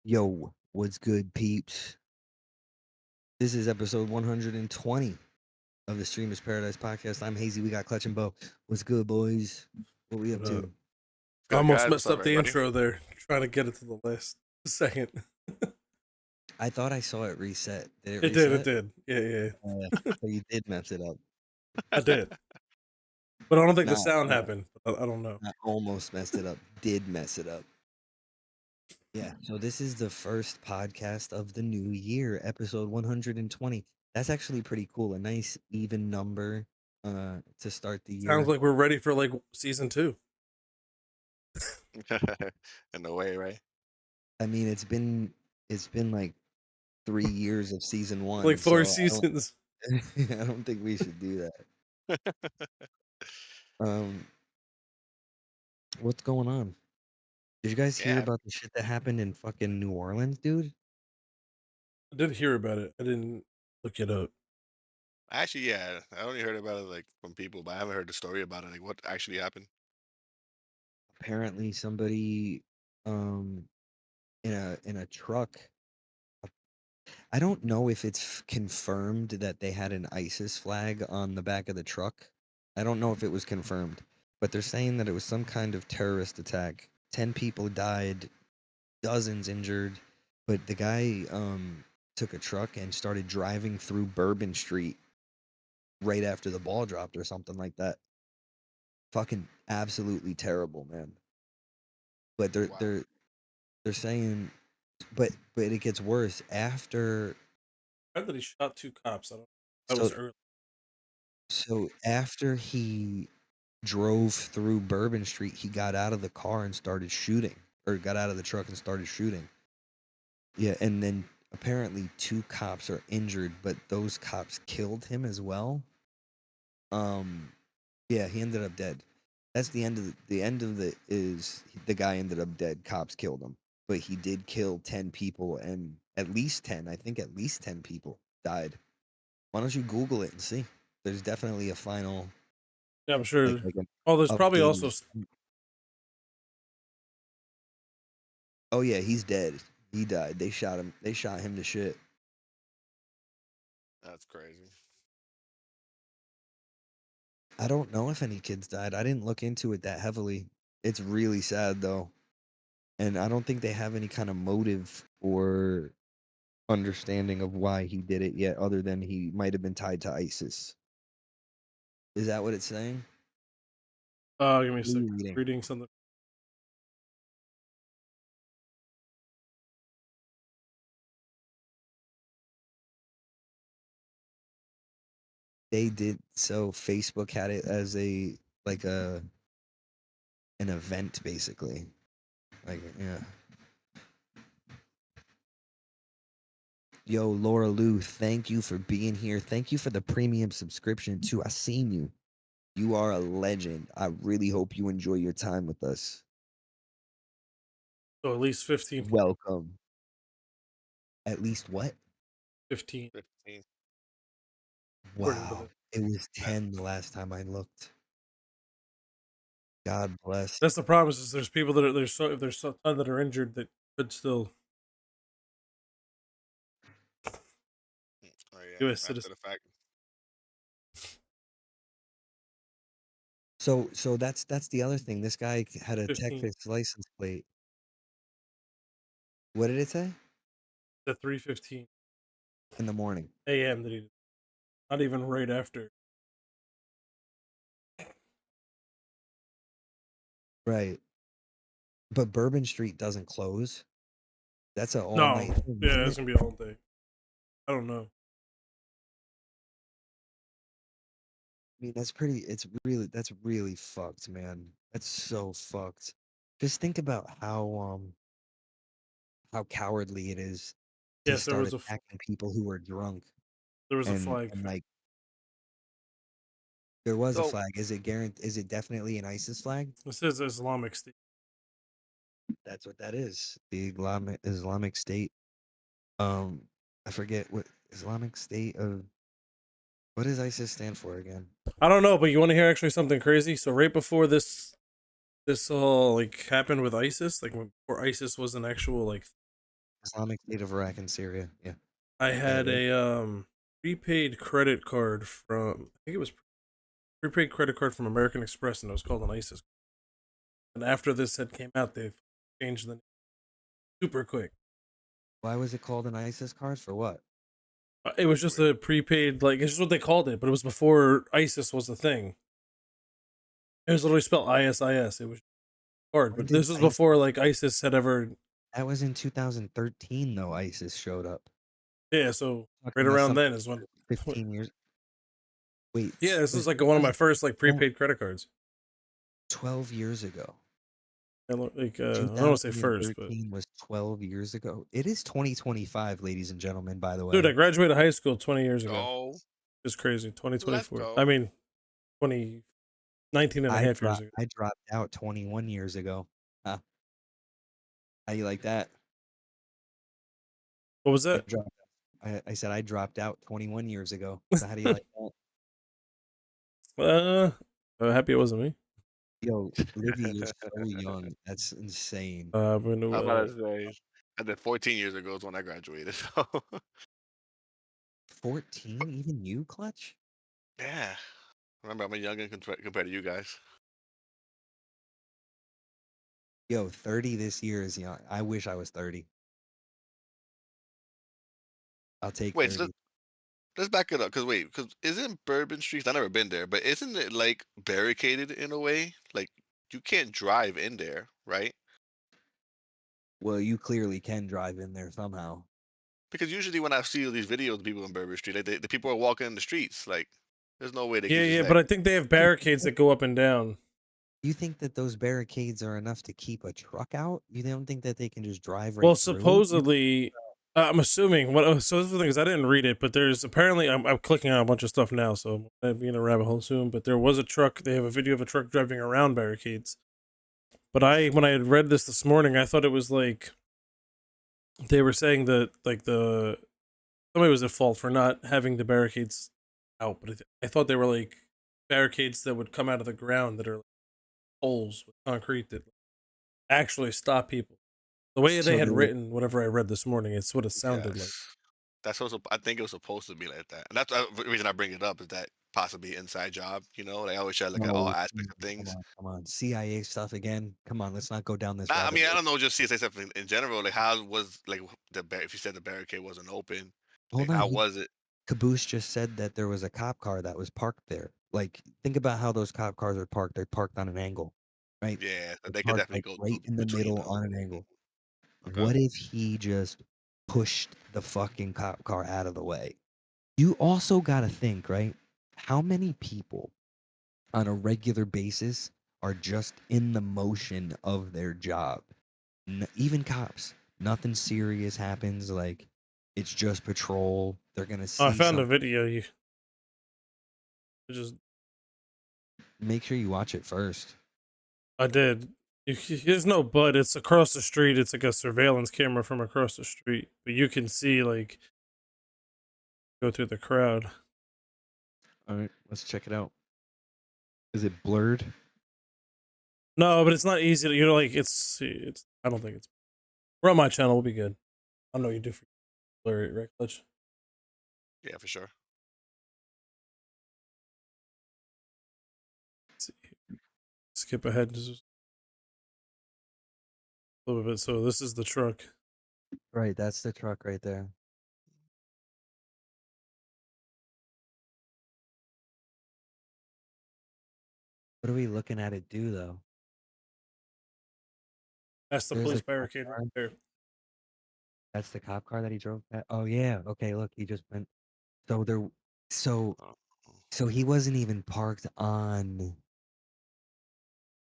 Yo, what's good, peeps? This is episode 120 of the Streamers Paradise podcast. I'm Hazy. We got Clutch and Boe. What's good, boys? What we up to? I Good almost guys, what's messed up, up the everybody? intro there, trying to get it to the last second. I thought I saw it reset. Did it It did, reset? it did. Yeah. So you did mess it up. I did. But I don't think the Nah, sound happened. I don't know. I almost messed it up. Did mess it up. Yeah. So this is the first podcast of the new year, episode 120. That's actually pretty cool. A nice even number to start the year. Sounds like we're ready for like season 2. In a way, right? I mean, it's been like 3 years of season 1. Like 4 So seasons. I don't think we should do that. What's going on? Did you guys hear Yeah, about the shit that happened in fucking New Orleans, dude? I did hear about it. I didn't look it up. actually, yeah. I only heard about it like from people, but I haven't heard the story about it. Like, what actually happened? Apparently somebody in a truck. I don't know if it's confirmed that they had an ISIS flag on the back of the truck. I don't know if it was confirmed, but they're saying that it was some kind of terrorist attack. 10 people died, dozens injured, but the guy took a truck and started driving through Bourbon Street right after the ball dropped or something like that. Fucking absolutely terrible, man. But Wow. they're saying, but it gets worse after. I heard that he shot 2 cops. That So was early. after he drove through Bourbon Street, he got out of the car and started shooting, or got out of the truck and started shooting. Yeah, and then apparently 2 cops are injured, but those cops killed him as well. Yeah, he ended up dead. That's the end of the guy ended up dead. Cops killed him, but he did kill 10 people, and at least 10. I think at least 10 people died. Why don't you Google it and see? There's definitely a final, Yeah, I'm sure. like an Oh, there's probably also. updated. Oh yeah, he's dead. He died. They shot him. They shot him to shit. That's crazy. I don't know if any kids died. I didn't look into it that heavily. It's really sad though, and I don't think they have any kind of motive or understanding of why he did it yet, other than he might have been tied to ISIS. Is that what it's saying? Give me a What are second. you reading? Reading something. They did so. Facebook had it as a like a an event basically. Like yeah. Yo, Laura Lou, thank you for being here. Thank you for the premium subscription too. I seen you. You are a legend. I really hope you enjoy your time with us. So at least 15. Welcome. At least what? 15. 15. According to Wow. this. It was That, 10 the last time I looked. God bless. That's the problem. Is there's people that are if there's some that are injured that could still oh yeah. U.S. After citizens. the fact, So that's the other thing. This guy had a 15 Texas license plate. What did it say? to 3:15 In the morning. a.m. that he not even right after. Right. But Bourbon Street doesn't close. That's an all No, night thing, yeah, isn't it's it? gonna be all day. I don't know. I mean, that's really fucked, man. That's so fucked. Just think about how cowardly it is to Yes, start attacking people who are drunk there was a flag. and like there was a So flag. Is it definitely an ISIS flag? It says Islamic State. That's what that is. The Islamic State. I forget what Islamic State of what does ISIS stand for again? I don't know, but you want to hear actually something crazy? So right before this all like happened with ISIS, like before ISIS was an actual like, Islamic State of Iraq and Syria. Yeah. I Yeah, had yeah. a prepaid credit card from, I think it was prepaid credit card from American Express, and it was called an ISIS. And after this had came out, they've changed the name super quick. Why was it called an ISIS card for what? It was that's just weird. a prepaid, like it's just what they called it, but it was before ISIS was a thing. It was literally spelled ISIS. It was hard, When but did this was ISIS before like ISIS had ever. That was in 2013 though ISIS showed up. Yeah, so right Talking about around something then is when. 15 years. Wait, Yeah, this was is like one of my first like 12 prepaid credit cards. 12 years ago. Like I don't want to say first, but 2013 was 12 years ago. It is 2025, ladies and gentlemen, by the dude, I way. graduated high school 20 years ago. Oh, It's crazy. let's 2024. I go. mean, 20 19 and a half years ago. I dropped out 21 years ago. Huh. How you like that? What was I that? dropped I said I dropped out 21 years ago. So how do you like that? uh, happy it wasn't me. Yo, Livy, you're so young. That's insane. But I'm about to say, and then 14 years ago is when I graduated. So 14? Even you, Clutch? yeah, remember I'm a youngin' compared to you guys. Yo, 30 this year is young. I wish I was 30. I'll take Wait, so 30. let's back it up. Cause wait, cause isn't Bourbon Street? I've never been there, but isn't it like barricaded in a way? Like you can't drive in there, right? Well, you clearly can drive in there somehow. Because usually when I see these videos of people in Bourbon Street, like the people are walking in the streets. Like there's no way they yeah, could just yeah, but like. I think they have barricades that go up and down. You think that those barricades are enough to keep a truck out? You don't think that they can just drive Well, right through? supposedly, I'm assuming what. So this is the thing is, I didn't read it, but there's apparently I'm clicking on a bunch of stuff now, so I'm gonna be in a rabbit hole soon. But there was a truck. They have a video of a truck driving around barricades. But when I had read this morning, I thought it was like they were saying that like the somebody was at fault for not having the barricades out, but I thought they were like barricades that would come out of the ground that are like holes with concrete that actually stop people. The way they So had they would, written whatever I read this morning, it's what it sounded like. Yes, that's what I think it was supposed to be like that, and that's the reason I bring it up is that possibly inside job. You know, they always try to look at all no, aspects of things. come on. CIA stuff again. Come on, let's not go down this I rabbit mean, I hole. don't know, just CSA stuff in general. Like, how was like if you said the barricade wasn't open, like Hold on, how was it? Caboose just said that there was a cop car that was parked there. Like, think about how those cop cars are parked. They're parked on an angle, right? Yeah, so They're they could parked definitely like go right in the between middle them. on an angle. Okay. What if he just pushed the fucking cop car out of the way? You also got to think, right? How many people on a regular basis are just in the motion of their job? Even cops, nothing serious happens. Like, it's just patrol. They're going to Oh, I see found a something. video. You just Make sure you watch it first. I did. There's no but. It's across the street. It's like a surveillance camera from across the street, but you can see like go through the crowd. All right, let's check it out. Is it blurred? No, but it's not easy. To, like it's. I don't think it's. We're on my channel. We'll be good. I don't know what you do for blur it, right, Clutch? Yeah, for sure. Let's see. Skip ahead just a little bit. So this is the truck. Right, that's the truck right there. What are we looking at it do though? That's the There's police a cop barricade right car. there. That's the cop car that he drove past? Oh, yeah. Okay, look, he just went. So there. So Oh, so he wasn't even parked Like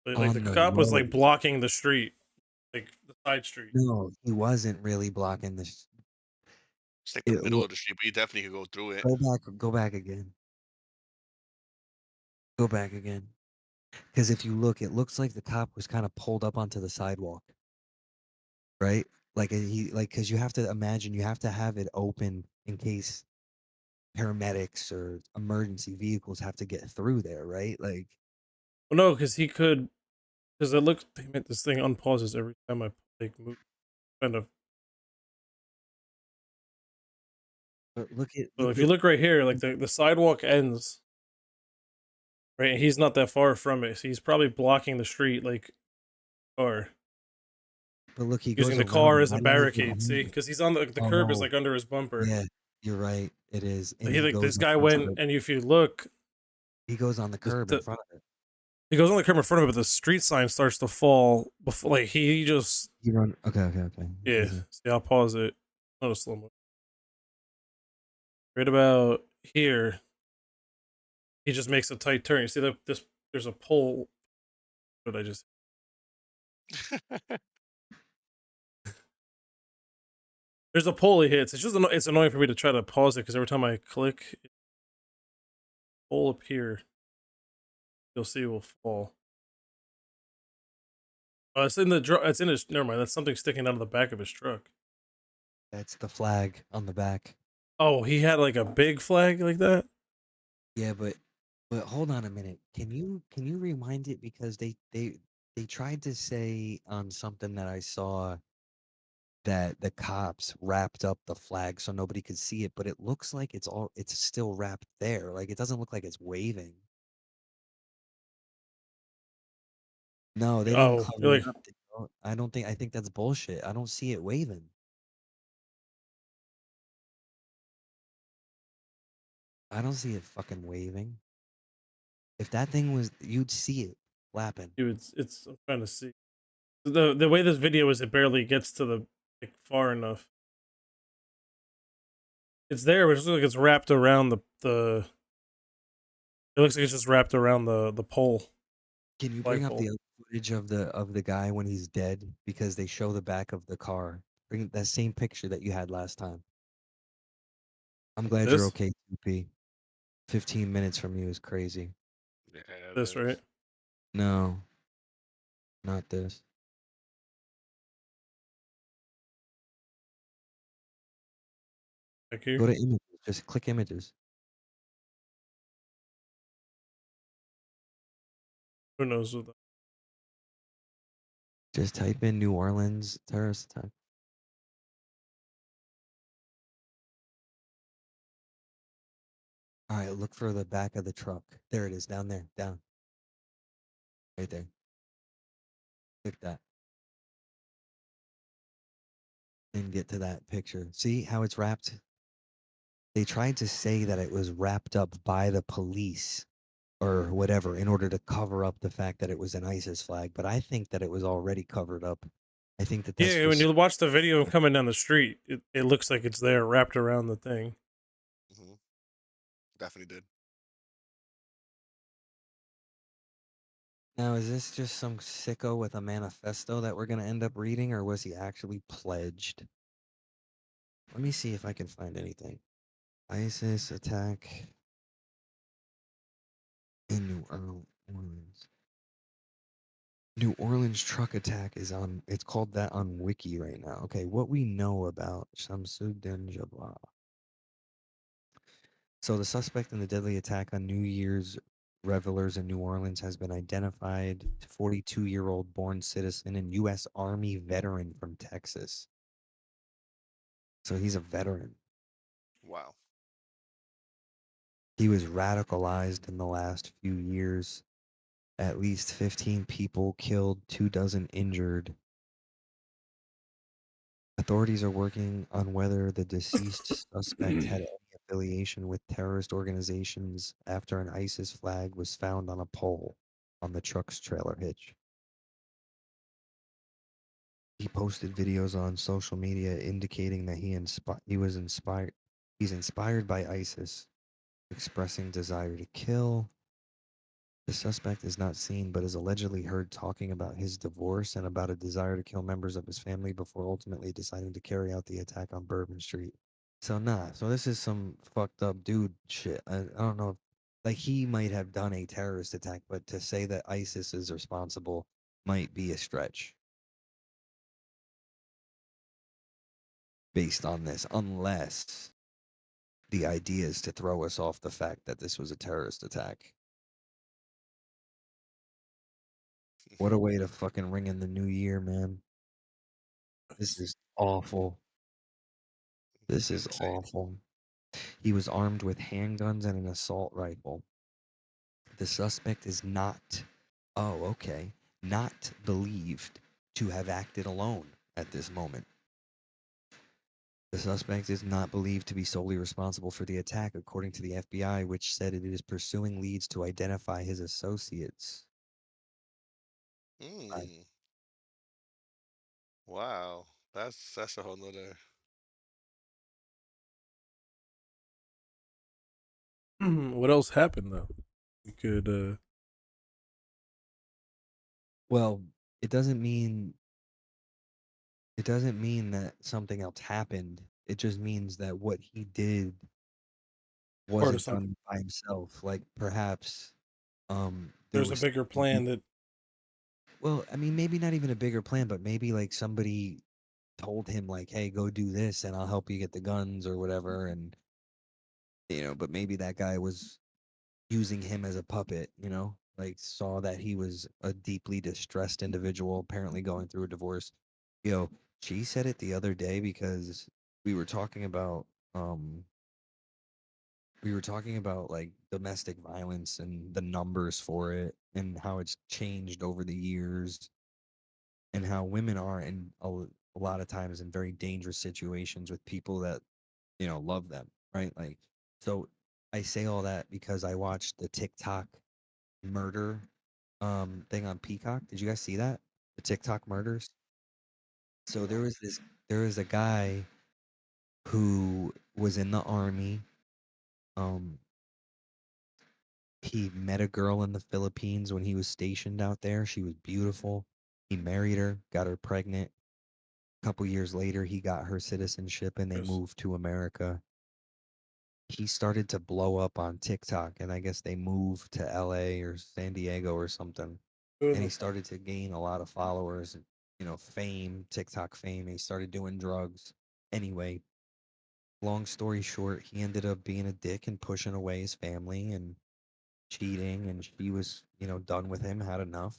the on the cop was like road. blocking the street, like the side street. No, he wasn't really blocking this. it's like the It, middle look, of the street, but you definitely could go through it. go back again. Go back again. Because if you look, it looks like the cop was kind of pulled up onto the sidewalk, right? Because you have to imagine you have to have it open in case paramedics or emergency vehicles have to get through there, right? Like, Well, no, because he could. Because it looks. Damn it! This thing unpauses every time I like move. Kind of. but So look if at you look right here, like the sidewalk ends right. And he's not that far from it, so he's probably blocking the street, like car, but look, he using goes the around car as a right over barricade. See, behind it. because he's on the curb is Oh, like under his bumper. yeah, you're right. It is, So and he he like goes this up guy onto went, the and if you look, he goes on the curb in the front of it. he goes on the curb in front of it, but the street sign starts to fall before. Like he just He run. Okay. yeah. Easy. See, I'll pause it. Not a slow mo. Right about here, he just makes a tight turn. You see that this there's a pole. But I just there's a pole he hits. It's just it's annoying for me to try to pause it because every time I click, pole up here, you'll see it will fall. It's in the it's in his. Never mind. That's something sticking out of the back of his truck. That's the flag on the back. Oh, he had like a big flag like that. Yeah, but hold on a minute. Can you rewind it because they tried to say on something that I saw that the cops wrapped up the flag so nobody could see it, but it looks like it's still wrapped there. Like it doesn't look like it's waving. No, they didn't Oh, cover you're it like, up. I think that's bullshit. I don't see it waving. I don't see it fucking waving. If that thing was, you'd see it flapping. dude. It's. I'm trying to see the way this video is. It barely gets to the like far enough. It's there, but it looks like it's wrapped around the. It looks like it's just wrapped around the pole, Can you bring up flagpole. the other footage of the guy when he's dead because they show the back of the car? Bring that same picture that you had last time. I'm glad you're This, okay, TP. 15 minutes from you is crazy. Yeah, it this right is. No, not this. back Go here. to images. Just click images. Who knows what? Just type in New Orleans terrorist attack. All right, look for the back of the truck. There it is, down there, down, right there. Click that and get to that picture. See how it's wrapped? They tried to say that it was wrapped up by the police or whatever in order to cover up the fact that it was an ISIS flag, but I think that it was already covered up. I think that that's Yeah, when just you watch the video of coming down the street, it looks like it's there wrapped around the thing. Hmm. Definitely did. now. Is this just some sicko with a manifesto that we're gonna end up reading, or was he actually pledged? Let me see if I can find anything. ISIS attack in New Orleans. New Orleans truck attack is on. It's called that on Wiki right now. Okay, what we know about Shamsuddin Jabbar. So the suspect in the deadly attack on New Year's revelers in New Orleans has been identified. 42-year-old born citizen and U.S. Army veteran from Texas. So he's a veteran. Wow. He was radicalized in the last few years. At least 15 people killed, 24 injured. Authorities are working on whether the deceased suspect had any affiliation with terrorist organizations after an ISIS flag was found on a pole on the truck's trailer hitch. He posted videos on social media indicating that he was inspired. He's inspired by ISIS, expressing desire to kill. The suspect is not seen, but is allegedly heard talking about his divorce and about a desire to kill members of his family before ultimately deciding to carry out the attack on Bourbon Street. So nah, so this is some fucked up dude shit. I don't know if, like he might have done a terrorist attack, but to say that ISIS is responsible might be a stretch based on this, unless the idea is to throw us off the fact that this was a terrorist attack. What a way to fucking ring in the new year, man. This is awful. This is Insane. awful. He was armed with handguns and an assault rifle. The suspect is not, oh, okay, not believed to have acted alone at this moment. The suspect is not believed to be solely responsible for the attack, according to the FBI, which said it is pursuing leads to identify his associates. I, Mm, wow, that's a whole nother. What else happened though? You could well, it doesn't mean it doesn't mean that something else happened. It just means that what he did part of wasn't something. done by himself. Like perhaps there There's a was bigger plan that well, I mean maybe not even a bigger plan, but maybe like somebody told him like, "Hey, go do this and I'll help you get the guns or whatever." And but maybe that guy was using him as a puppet, like saw that he was a deeply distressed individual apparently going through a divorce. Yo, she said it the other day because we were talking about um like domestic violence and the numbers for it and how it's changed over the years and how women are in a lot of times in very dangerous situations with people that love them, right? Like, so I say all that because I watched the TikTok murder thing on Peacock. Did you guys see that? The TikTok murders? So No. there was a guy who was in the army. Um he met a girl in the Philippines when he was stationed out there. She was beautiful. He married her, got her pregnant. A couple years later, he got her citizenship and they is moved to America. He started to blow up on TikTok, and I guess they moved to LA or San Diego or something. And he good. started to gain a lot of followers and, fame, TikTok fame. And he started doing drugs. Anyway, long story short, he ended up being a dick and pushing away his family and cheating. And she was, done with him, had enough.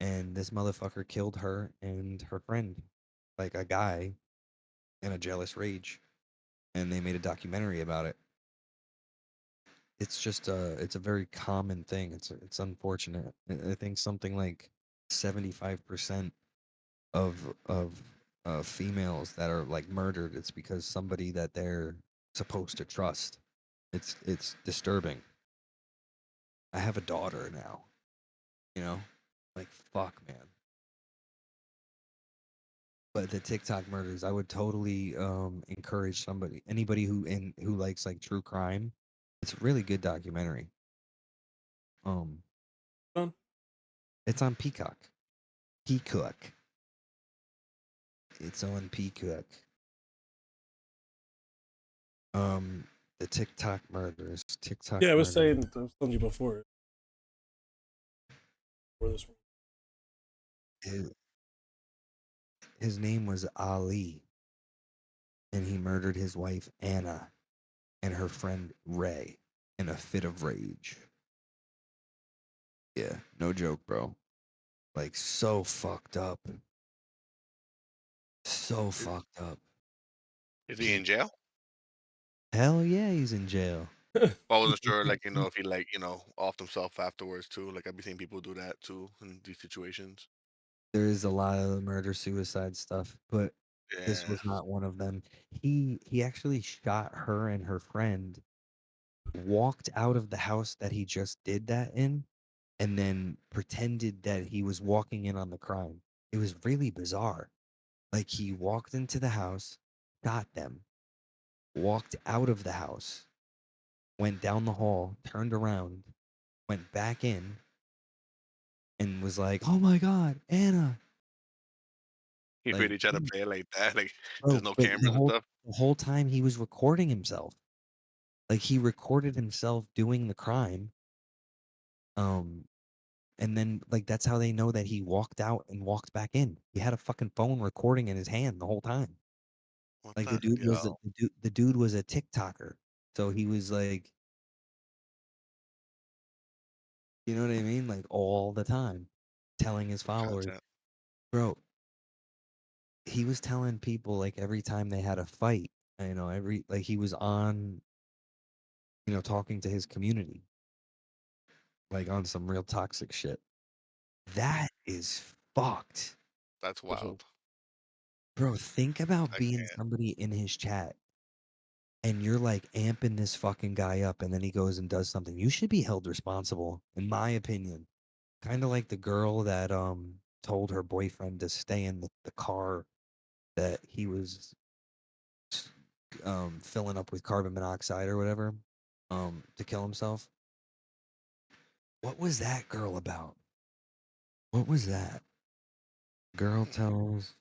And this motherfucker killed her and her friend, like a guy in a jealous rage. And they made a documentary about it. It's a very common thing. It's unfortunate. I think something like 75% of females that are like murdered, it's because somebody that they're supposed to trust. It's disturbing. I have a daughter now, you know? Like fuck, man. But the TikTok murders, I would totally encourage anybody who likes like true crime. It's a really good documentary. Um Done. it's on Peacock. Peacock. It's on Peacock. Um, the TikTok murders. TikTok Yeah, murders. I was telling you before this one. His, his name was Ali, and he murdered his wife Anna and her friend Ray in a fit of rage. Yeah, no joke, bro. Like so fucked up. So Is, fucked up. is he in jail? Hell yeah, he's in jail. Well, I wasn't sure, like if he like offed himself afterwards too. Like I've been seeing people do that too in these situations. There is a lot of murder suicide stuff, but this Yeah. was not one of them. He actually shot her and her friend, walked out of the house that he just did that in, and then pretended that he was walking in on the crime. It was really bizarre. Like he walked into the house, got them, walked out of the house, went down the hall, turned around, went back in, and was like, "Oh my God, Anna!" He Like, really tried to play it like that, like there's bro, no but cameras and stuff. the whole time he was recording himself. Like he recorded himself doing the crime. Um, and then like that's how they know that he walked out and walked back in. He had a fucking phone recording in his hand the whole time. What Like the yo? the dude was a TikToker. So he was like, you know what I mean? Like all the time telling his followers, Content. bro, he was telling people like every time they had a fight, every like he was on, talking to his community, like on some real toxic shit. That is fucked. That's Also, wild. Bro, think about I being can't. somebody in his chat and you're like amping this fucking guy up and then he goes and does something. You should be held responsible, in my opinion. Kind of like the girl that told her boyfriend to stay in the car that he was filling up with carbon monoxide or whatever to kill himself. What was that girl about? What was that? Girl tells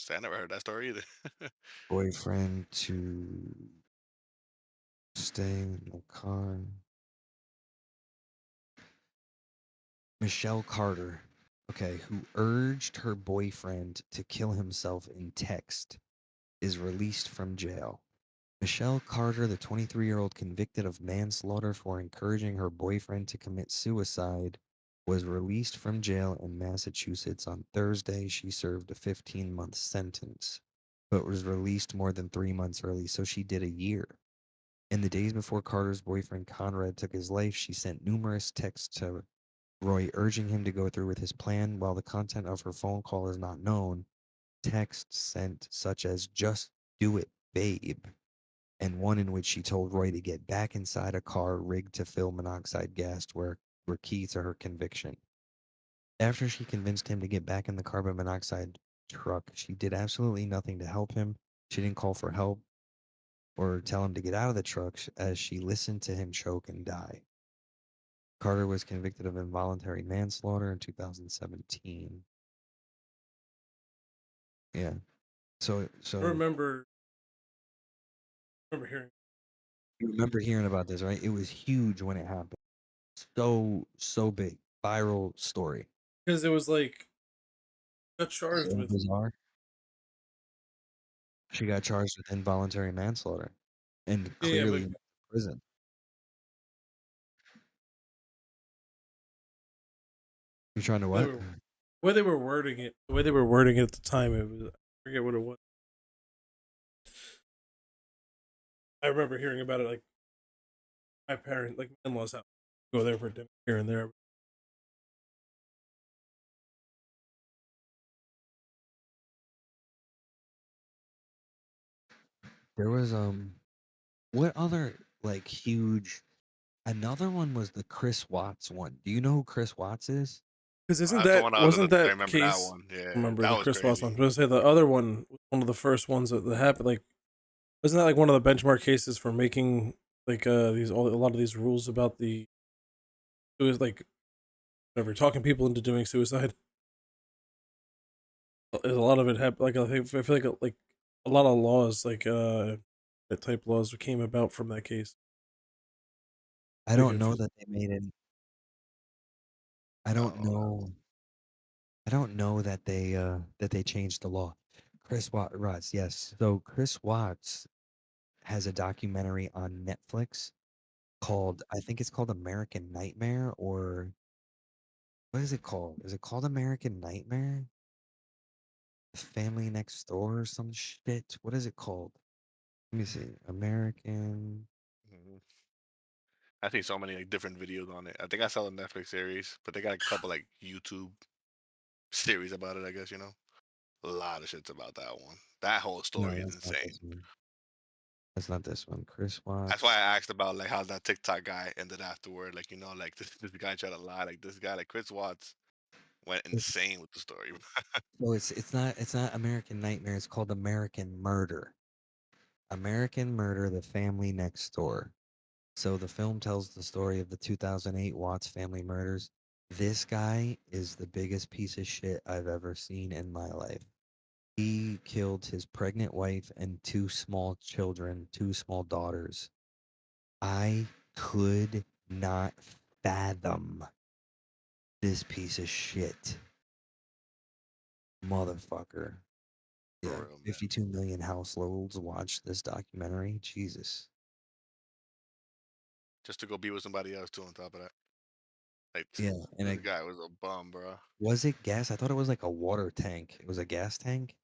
I never heard that story either. boyfriend to stay in the car. Michelle Carter, okay, who urged her boyfriend to kill himself in text, is released from jail. Michelle Carter, the 23-year-old convicted of manslaughter for encouraging her boyfriend to commit suicide, was released from jail in Massachusetts on Thursday. She served a 15-month sentence, but was released more than 3 months early, so she did a year. In the days before Carter's boyfriend Conrad took his life, she sent numerous texts to Roy urging him to go through with his plan. While the content of her phone call is not known, texts sent such as "Just do it, babe," and one in which she told Roy to get back inside a car rigged to fill monoxide gas were key to her conviction. After she convinced him to get back in the carbon monoxide truck, she did absolutely nothing to help him. She didn't call for help or tell him to get out of the truck as she listened to him choke and die. Carter was convicted of involuntary manslaughter in 2017. Yeah. So I so remember hearing you remember hearing about this, right? It was huge when it happened. So big. Viral story. because it was like got charged So with. bizarre. She got charged with involuntary manslaughter and Yeah, clearly but went to prison. You trying to they what? were the way they were wording it, the way they were wording it at the time, it was I forget what it was. I remember hearing about it like my parents, like my in-laws house, go there for dinner here and there. There was what other like huge another one was the Chris Watts one. Do you know who Chris Watts is? Because isn't That's the that one I was wasn't gonna say. that Remember that case? one? Yeah, Remember that the was Chris Watson? crazy. I was going to say the other one, was one of the first ones that happened. Like, wasn't that like one of the benchmark cases for making like a lot of these rules about the it was like whatever talking people into doing suicide? A lot of it happened. Like I feel like a lot of laws that type laws came about from that case. I Like don't if know that they made it. I don't Oh, know. I don't know that they changed the law. Watts, yes. So Chris Watts has a documentary on Netflix called I think it's called American Nightmare or what is it called? Is it called American Nightmare? Family Next Door or some shit? What is it called? Let me see. American. mhm. I see so many like different videos on it. I think I saw the Netflix series, but they got a couple like YouTube series about it. I guess a lot of shits about that one. That whole No, story is that's not insane. this one. That's not this one. Chris That's why Watts. I asked about like how that TikTok guy ended afterward. Like like this guy tried to lie. Like this guy, like Chris Watts. went insane with the story. So it's not American Nightmare. It's called American Murder. American Murder: The Family Next Door. So the film tells the story of the 2008 Watts family murders. This guy is the biggest piece of shit I've ever seen in my life. He killed his pregnant wife and two small children, two small daughters. I could not fathom this piece of shit. Motherfucker. Yeah, For real, man. 52 million households watched this documentary. Jesus. Just to go be with somebody else too. On top of that, like Yeah, and this guy was a bum, bro. was it gas? I thought it was like a water tank. It was a gas tank.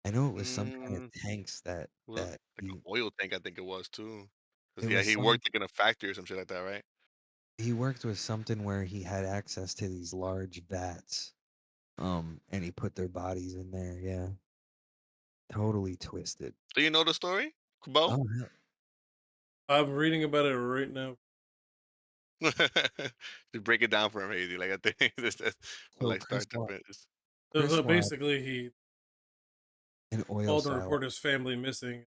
I know it was some kind of Mm, tanks that was that like an oil tank, I think it was too. Cause it yeah, was he some worked like in a factory or some shit like that, right? he worked with something where he had access to these large vats. And he put their bodies in there. Yeah, totally twisted. Do you know the story, Bo? Oh hell. I'm reading about it right now. To break it down for him, Hazy. Like I think this will So like start to finish. So Chris Watt, basically, he an oil called to silence. report his family missing.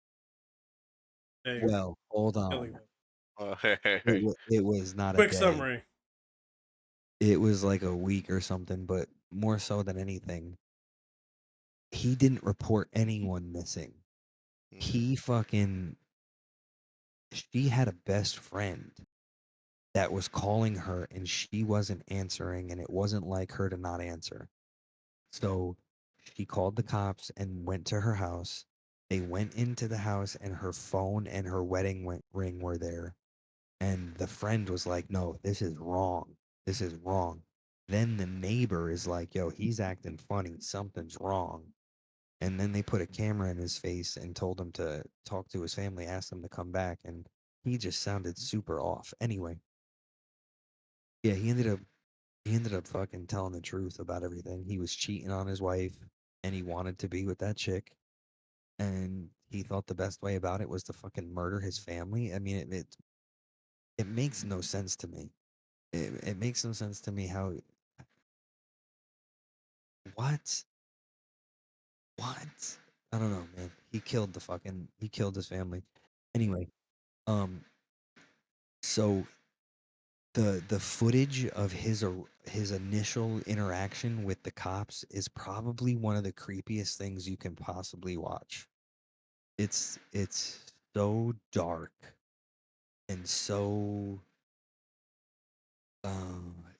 Day or Well, hold killing on. them. Oh, hey, hey, It hey. it was not a Quick day. summary. It was like a week or something, but more so than anything, he didn't report anyone missing. Mhm. He fucking she had a best friend that was calling her and she wasn't answering and it wasn't like her to not answer. So she called the cops and went to her house. They went into the house and her phone and her ring were there. And the friend was like, "No, this is wrong. This is wrong." Then the neighbor is like, "Yo, he's acting funny. Something's wrong." And then they put a camera in his face and told him to talk to his family, ask him to come back, and he just sounded super off. Anyway, yeah, he ended up fucking telling the truth about everything. He was cheating on his wife and he wanted to be with that chick and he thought the best way about it was to fucking murder his family. I mean, it makes no sense to me. It makes no sense to me how what? What? I don't know, man. He killed his family. Anyway, um so the footage of his initial interaction with the cops is probably one of the creepiest things you can possibly watch. It's so dark and so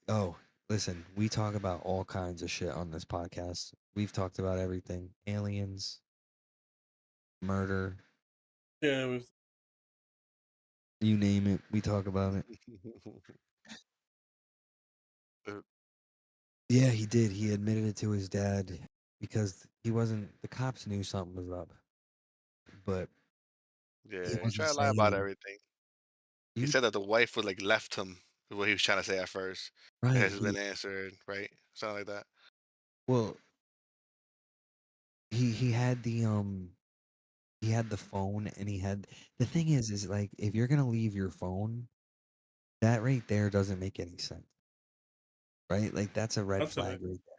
oh, listen, we talk about all kinds of shit on this podcast. We've talked about everything. Aliens, murder, Yeah, it was. you name it, we talk about it. Uh, Yeah, he did. He admitted it to his dad because he wasn't the cops knew something was up, but he yeah, he wasn't tried to lie about saying everything. He you said that the wife was like left him. Is what he was trying to say at first. It right. hasn't been answered, right? Something like that. Well, he had he had the phone and he had the thing is like if you're gonna leave your phone, that right there doesn't make any sense, right? Like that's a red Not today. flag right there.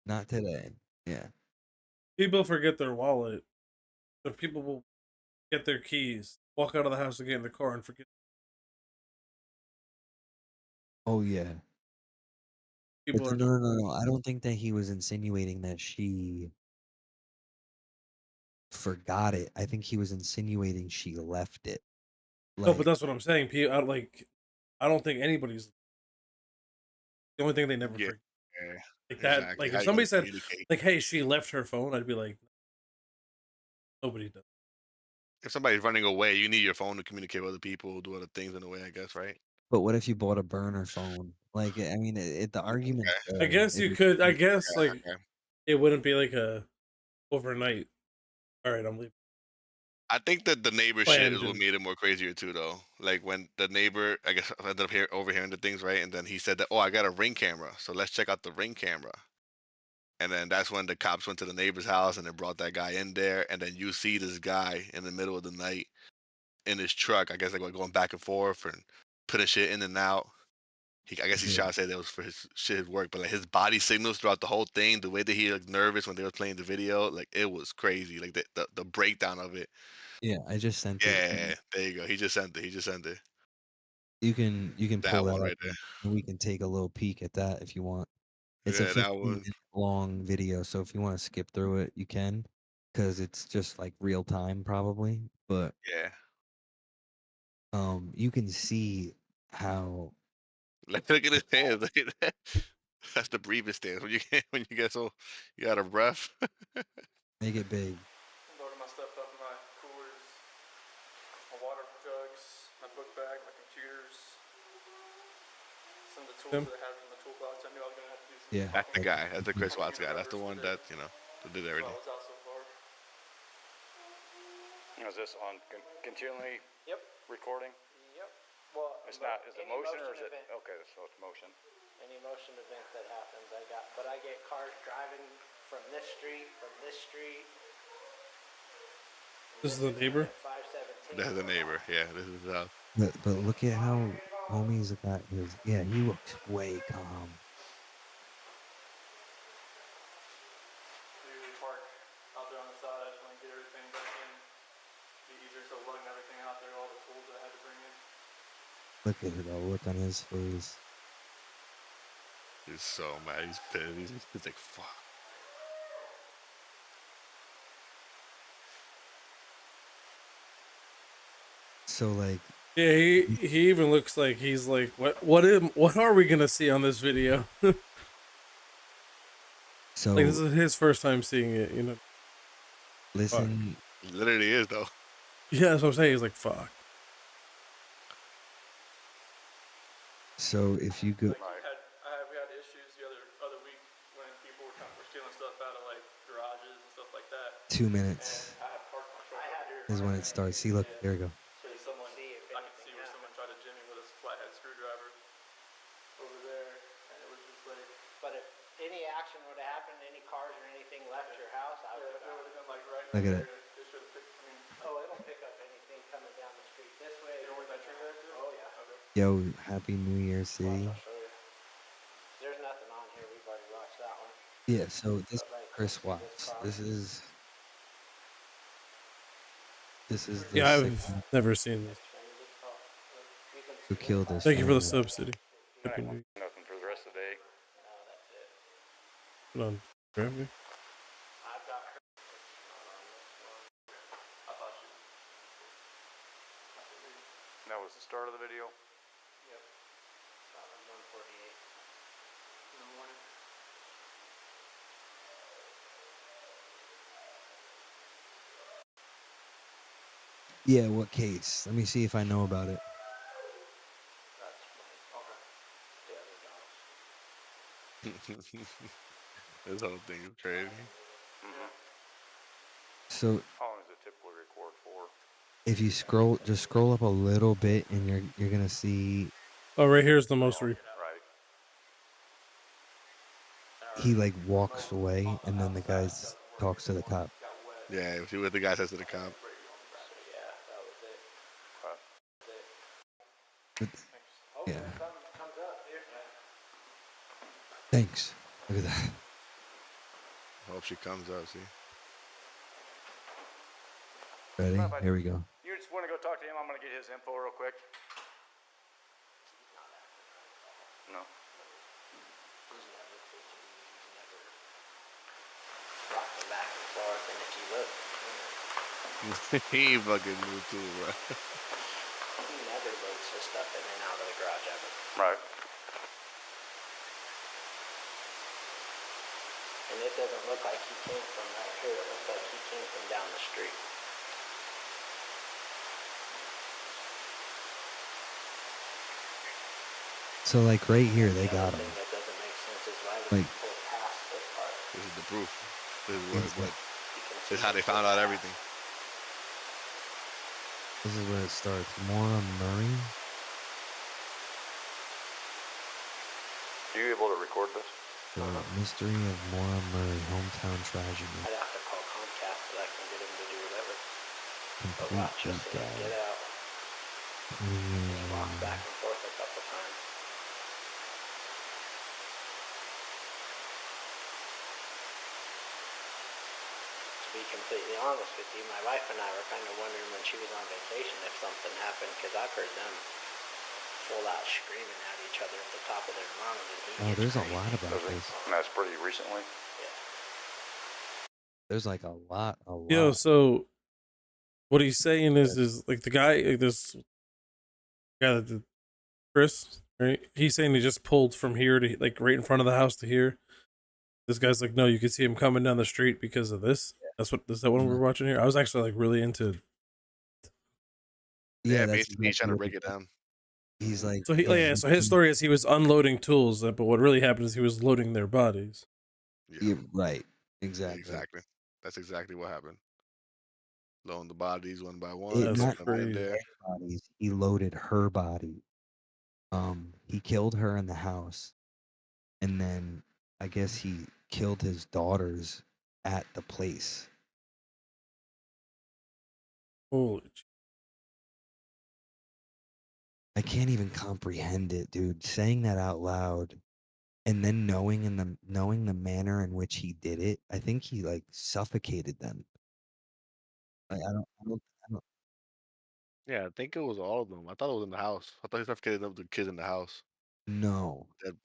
Not today. Yeah. People forget their wallet. But people will get their keys, walk out of the house to get in the car, and forget. Oh yeah. But People are no, just no, no, no. I don't think that he was insinuating that she forgot it. I think he was insinuating she left it. no, but Like, that's what I'm saying. People, I don't think anybody's the only thing they never Yeah, forget yeah, like that. exactly. Like How if you gonna somebody said, communicate? like, "Hey, she left her phone," I'd be like, nobody does. If somebody's running away, you need your phone to communicate with other people, do other things in a way, I guess, right? but what if you bought a burner phone? Like, I mean, the argument's Okay, I there. guess you could. I guess okay, like okay. it wouldn't be like a overnight. All right, I'm leaving. I think that the neighbor shit is Planned what and made it more crazier too, though. Like when the neighbor, I guess, ended up overhearing the things, right? And then he said that, "Oh, I got a ring camera, so let's check out the ring camera." And then that's when the cops went to the neighbor's house and they brought that guy in there. And then you see this guy in the middle of the night in his truck. I guess like going back and forth and putting shit in and out. I guess he's Yeah, trying to say that was for his work, but like his body signals throughout the whole thing, the way that he looked nervous when they were playing the video, like it was crazy. Like the breakdown of it. yeah. I just sent it. Yeah, there you go. He just sent it. He just sent it. You can pull That that one up right there. and we can take a little peek at that if you want. It's a Yeah, that 15 one. minute long video, so if you want to skip through it, you can, because it's just like real time probably. But Yeah. you can see how Look at his hands. Look at that. That's the breathing stance. When you get so you out of breath. make it big. Loading my stuff up in my coolers, my water jugs, my book bag, my computers, some of the tools that I had from the toolbox. I knew I was gonna have to do some Yeah. That's the Like, guy. That's the mhm. Chris Watts guy. That's the one that that did while I everything. was out so far. Is this on continually Yep. recording? Yep. Well, It's not, is it any motion or is it, event, okay, so it's motion. any motion event that happens, I get cars driving from this street, This is the neighbor. 517. That's the neighbor. Yeah, this is But look at how homie's got his. Yeah, he looks way calm. Usually park out there on the side. I just want to get everything back in. Be easier, so lugging everything out there, all the tools that I had to bring in. Look at the look on his face. he's so mad. He's pissed. He's like fuck. So like, Yeah, he even looks like he's like, what are we gonna see on this video? so Like this is his first time seeing it, you know. Fuck. listen. He literally is though. Yeah, that's what I'm saying. He's like, fuck. So if you go, We had issues the other week when people were stealing stuff out of like garages and stuff like that. 2 And minutes I had parked my truck up here. is when it starts. See, look, there you go. So I could see where someone tried to jimmy with a flathead screwdriver over there, and it was just like. But if any action would have happened, any cars or anything left your house, I would have. It would have been like right Look at there. it. It should have picked. I mean, Oh, it'll pick up anything coming down the street this way. you know where that tree there too? Oh yeah. Okay. Yo, Happy New Year, Watch, City. I'll show you. There's nothing on here. We've already watched that one. Yeah. So this But like Chris this Watts. car. This is the Yeah, I've second never seen this. You can who see killed his Thank you for the family. subsidy. Happy New Year. Nothing for the rest of the day. No, that's it. Put on. Grab me. I've got her. I thought you. That was the start of the video. Yep. That was 148. In the morning. Yeah. What case? Let me see if I know about it. That's Okay. the other dogs. This whole thing is crazy. So How long does it typically record for? if you just scroll up a little bit, and you're gonna see Oh, right here's the most Right. he like walks away, and then the guy talks to the cop. Yeah, see what the guy says to the cop. So yeah, that was it. But, Oh, yeah. here it comes up here. Thanks. Look at that. Hope she comes up. See. Ready? Here we go. You just want to go talk to him? I'm going to get his info real quick. No. He's never taken, he's never rocking back and forth, and if you look, He fucking moved too, bro. he never loads his stuff in and out of the garage ever. Right. And it doesn't look like he came from right here, it looks like he came from down the street. So like right here, they The got other him. thing that doesn't make sense is why would Like- he pull past this part? This is the proof. This is It's what like- You can this see is how him they pull found out past. everything. This is where it starts. Maura Murray. Are you able to record this? The mystery of Maura Murray, hometown tragedy. I'd have to call Comcast so I can get him to do whatever. But Complete watch, you'll deep see him dive. get out 20 years and walk later. back and forth a couple times. be completely honest with you, my wife and I were kind of wondering when she was on vacation if something happened, because I've heard them full out screaming at each other at the top of their lungs, and he Oh, gets there's a crazy. lot about Does he? this. And that's pretty recently. Yeah. There's like a lot. Yo, so what he's saying is like the guy, like this guy that did Chris, right? He's saying he just pulled from here to like right in front of the house to here. This guy's like, no, you can see him coming down the street because of this. Is that what we're watching here? I was actually like really into. Yeah, that's basically he's exactly trying to what break it down. he's Mhm. like. So so his story is he was unloading tools, but what really happened is he was loading their bodies. Yeah, Right. Exactly. exactly. That's exactly what happened. Loading the bodies one by one, That's Not putting them in crazy. there. bodies. He loaded her body. He killed her in the house, and then I guess he killed his daughters at the place. Holy shit. I can't even comprehend it, dude. Saying that out loud, and then knowing the manner in which he did it, I think he like suffocated them. Like I don't. Yeah, I think it was all of them. I thought it was in the house. I thought he suffocated up the kids in the house. No, Dead.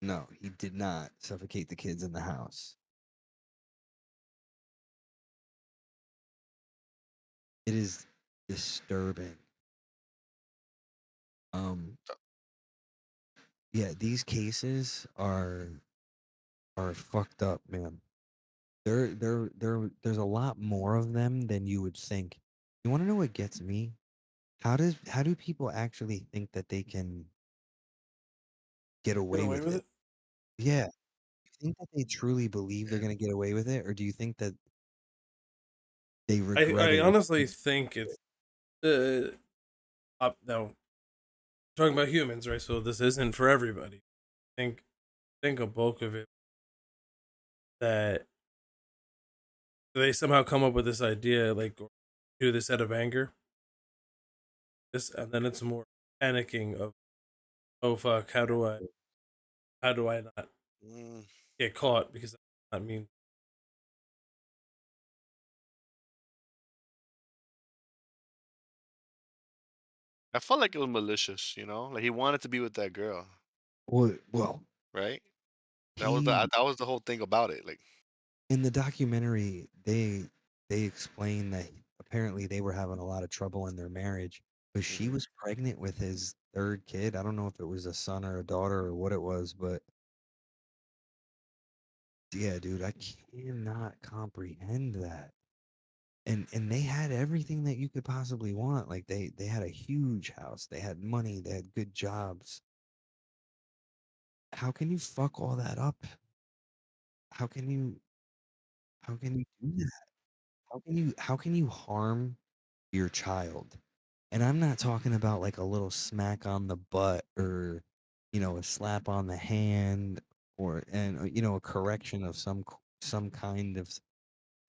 no, he did not suffocate the kids in the house. It is disturbing. Um, yeah, these cases are fucked up, man. There's a lot more of them than you would think. You want to know what gets me? How do people actually think that they can get Get away away with with it? it? Yeah, you think that they truly believe they're Yeah. gonna get away with it, or do you think that they I regretted honestly it? think it's up now. Talking about humans, right? So this isn't for everybody. Think a bulk of it that they somehow come up with this idea, like do this out of anger. This and then it's more panicking of, oh fuck, how do I not Mm, get caught because I mean I felt like it was malicious, like he wanted to be with that girl, Well, right? he That was the whole thing about it. Like, in the documentary they explain that apparently they were having a lot of trouble in their marriage, but she mhm. was pregnant with his third kid. I don't know if it was a son or a daughter or what it was, but yeah, dude, I cannot comprehend that. And they had everything that you could possibly want. Like they had a huge house, they had money, they had good jobs. How can you fuck all that up? How can you how can you do that? How can you harm your child? And I'm not talking about like a little smack on the butt or a slap on the hand or a correction of some kind of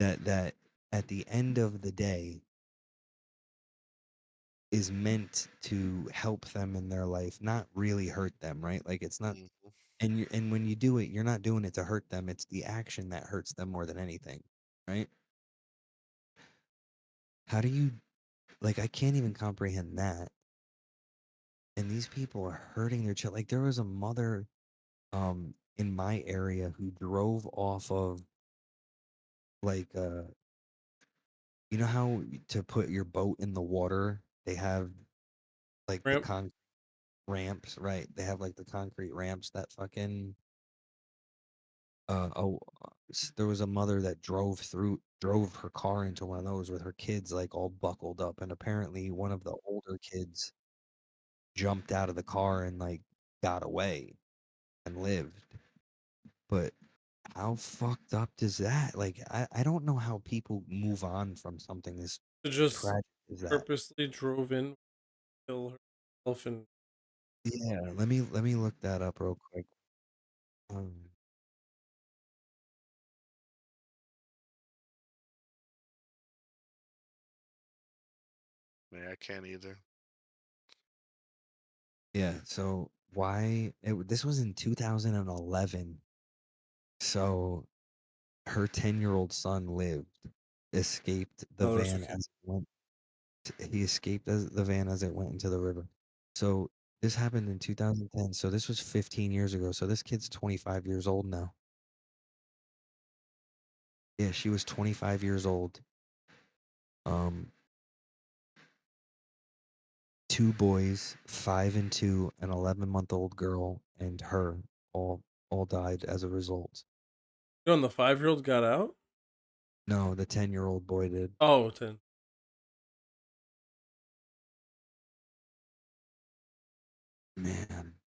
that at the end of the day is meant to help them in their life, not really hurt them, right? Like it's not. Mhm. And when you do it, you're not doing it to hurt them. It's the action that hurts them more than anything, right? How do you like? I can't even comprehend that. And these people are hurting their child. Like there was a mother in my area who drove off of like you know how to put your boat in the water, they have like the ramp. con ramps, right? They have like the concrete ramps that fucking there was a mother that drove her car into one of those with her kids like all buckled up, and apparently one of the older kids jumped out of the car and like got away and lived. But how fucked up is that? Like I don't know how people move on from something as To just tragic as that. purposely drove in, kill herself, and Yeah, let me look that up real quick. Um, Man, I can't either. yeah, so this was in 2011. So her 10-year-old son escaped the Oh, there's a van kid. as it went. He escaped the van as it went into the river. So this happened in 2010. So this was 15 years ago. So this kid's 25 years old now. Yeah, she was 25 years old. Um, 2 boys, 5 and 2, an 11-month-old girl, and her all died as a result. You know, and the 5-year-old got out. No, the 10-year-old boy did. Oh, 10. Man,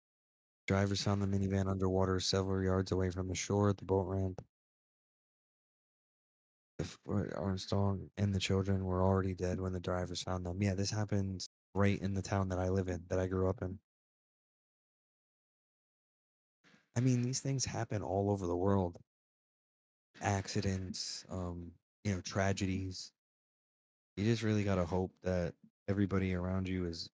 drivers found the minivan underwater several yards away from the shore at the boat ramp. Armstrong and the children were already dead when the drivers found them. Yeah, this happened right in the town that I live in, that I grew up in. I mean, these things happen all over the world. Accidents, tragedies. You just really gotta hope that everybody around you is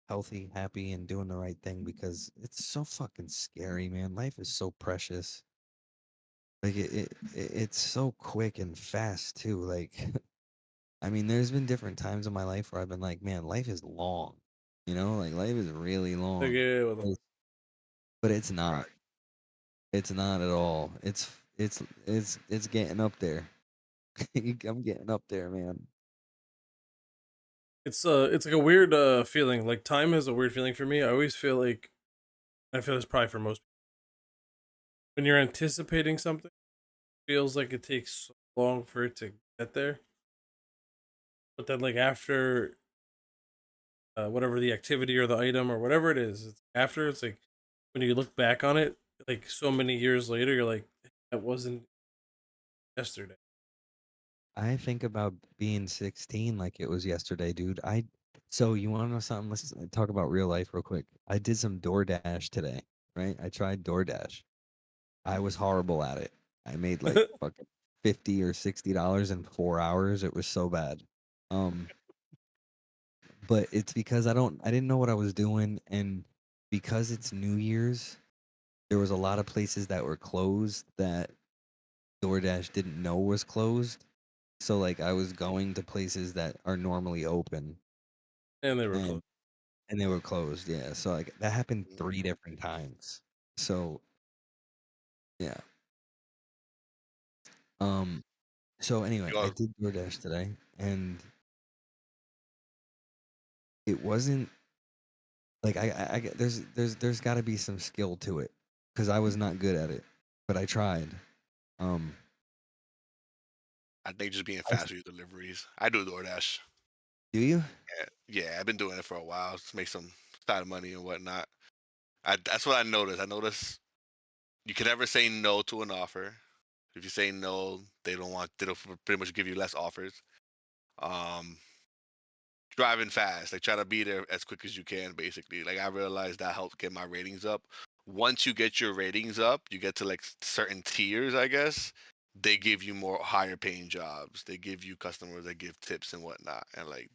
healthy, happy, and doing the right thing, because it's so fucking scary, man. Life is so precious. Like it's so quick and fast too. Like I mean, there's been different times in my life where I've been like, man, life is long. Like life is really Like, long. yeah, what the But but it's not. Right. It's not at all. It's getting up there. I'm getting up there, man. it's like a weird feeling. Like time is a weird feeling for me. I always feel like I feel it's probably for most people. When you're anticipating something, it feels like it takes so long for it to get there. But then like after whatever the activity or the item or whatever it is, it's like when you look back on it, like so many years later, you're like, that wasn't yesterday. I think about being 16 like it was yesterday, dude. So you want to know something? Let's talk about real life real quick. I did some DoorDash today, right? I tried DoorDash. I was horrible at it. I made like fucking $50 or $60 in 4 hours. It was so bad. Um, but it's because I didn't know what I was doing, and because it's New Year's, there was a lot of places that were closed that DoorDash didn't know was closed. So like I was going to places that are normally open, And they were close. and they were closed. Yeah. So like that happened Mhm. 3 different times. So yeah. Um so anyway, You I all, did DoorDash today, and it wasn't like there's got to be some skill to it, because I was not good at it, but I tried. Um I think just being I fast with your deliveries. I do DoorDash. Do you? Yeah, I've been doing it for a while to make some side money and whatnot. That's what I noticed. I noticed you can never say no to an offer. If you say no, they'll pretty much give you less offers. Um, Driving fast, like try to be there as quick as you can, basically. Like I realized that helped get my ratings up. Once you get your ratings up, you get to like certain tiers, I guess. They give you more higher paying jobs. They give you customers that give tips and whatnot. And like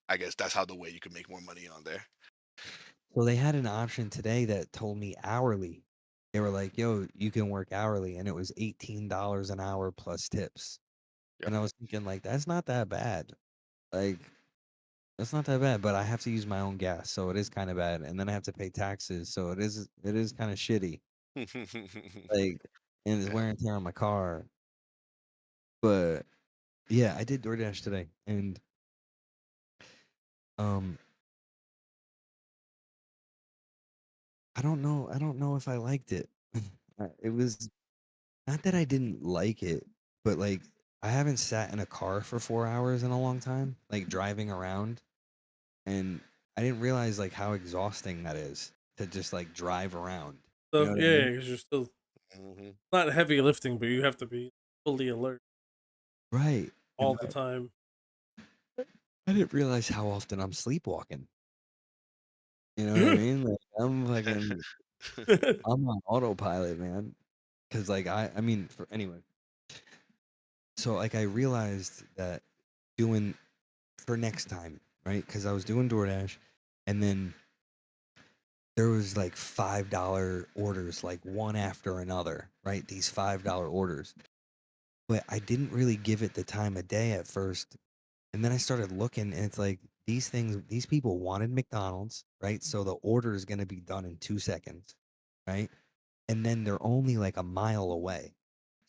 I guess that's how the way you can make more money on there. So they had an option today that told me hourly. They were like, "Yo, you can work hourly," and it was $18 an hour plus tips. Yep. And I was thinking, like, that's not that bad. Like, that's not that bad, but I have to use my own gas, so it is kind of bad. And then I have to pay taxes, so it is kind of shitty. Like, and it's Yeah. wear and tear on my car. But yeah, I did DoorDash today, and um, I don't know if I liked it. It was not that I didn't like it, but like I haven't sat in a car for 4 hours in a long time, like driving around, and I didn't realize like how exhausting that is to just like drive around. You know Stuff, what I yeah, mean? because you're still Hmm. not heavy lifting, but you have to be fully alert Right. all And the time. I didn't realize how often I'm sleepwalking. You know what I mean? Like I'm on autopilot, man. Cause like I mean for anyway. So like I realized that doing for next time, right? Because I was doing DoorDash, and then there was like $5 orders, like one after another, right? These $5 orders. but I didn't really give it the time of day at first. And then I started looking, and it's like these people wanted McDonald's, right? So the order is going to be done in 2 seconds, right? And then they're only like a mile away.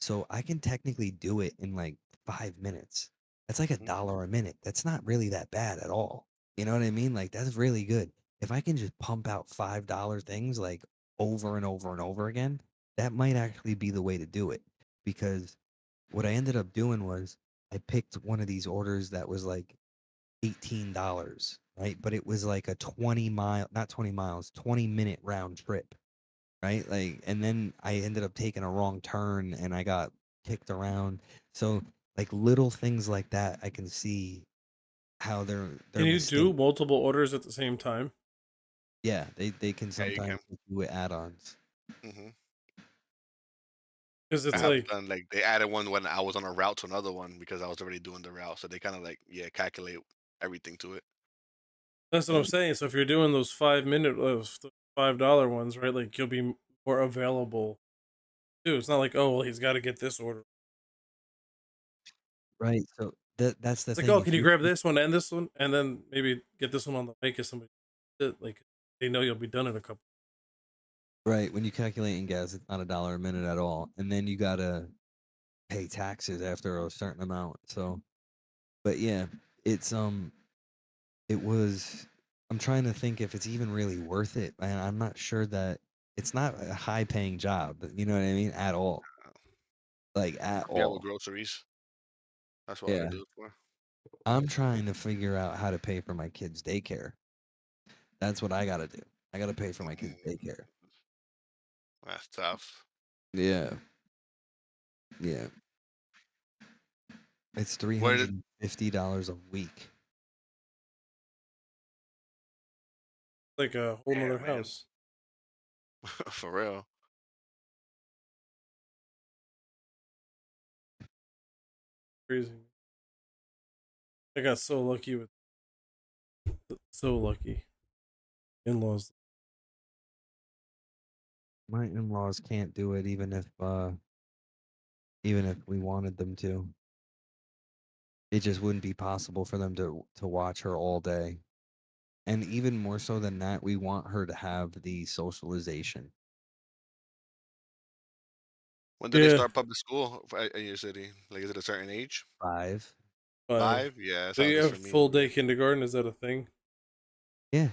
So I can technically do it in like 5 minutes. That's like a Mhm. dollar a minute. That's not really that bad at all. You know what I mean? Like that's really good. If I can just pump out $5 things like over and over and over again, that might actually be the way to do it. Because what I ended up doing was I picked one of these orders that was like $18, right? But it was like a not 20 miles, 20-minute round trip, right? Like, and then I ended up taking a wrong turn and I got kicked around. So, like little things like that, I can see how Can they're you do mistakes. multiple orders at the same time? Yeah, they can Yeah, you sometimes can. do add-ons. Hmm. Because I it's have like done like they added one when I was on a route to another one because I was already doing the route, so they kind of like calculate everything to it. that's what I'm saying. So if you're doing those 5 minute, $5 ones, right? Like you'll be more available too. It's not like, oh well, he's got to get this order. Right. So that's the It's like, thing. oh, If can you you're grab this one, and then maybe get this one on the way because somebody like they know you'll be done in a couple. right, when you calculate in gas, it's not a dollar a minute at all. And then you gotta pay taxes after a certain amount. So, but yeah, it's it was. I'm trying to think if it's even really worth it, and I'm not sure that it's not a high paying job. You know what I mean? At all, like at Yeah, with all. groceries, that's what I Yeah, do it for. I'm trying to figure out how to pay for my kids' daycare. That's what I gotta do. I gotta pay for my kids' Mm, daycare. that's tough. Yeah, yeah. It's three Where did? hundred and fifty dollars a week. Like a whole Yeah, nother man, house. for real. Crazy. I got so lucky with so lucky in laws. My in-laws can't do it even if we wanted them to. It just wouldn't be possible for them to watch her all day. And even more so than that, we want her to have the socialization. When do they Yeah, start public school in your city? Like, is it a certain age? 5. 5. 5? Yeah, that's Do how it you is have for me. full day kindergarten? Is that a thing? Yeah.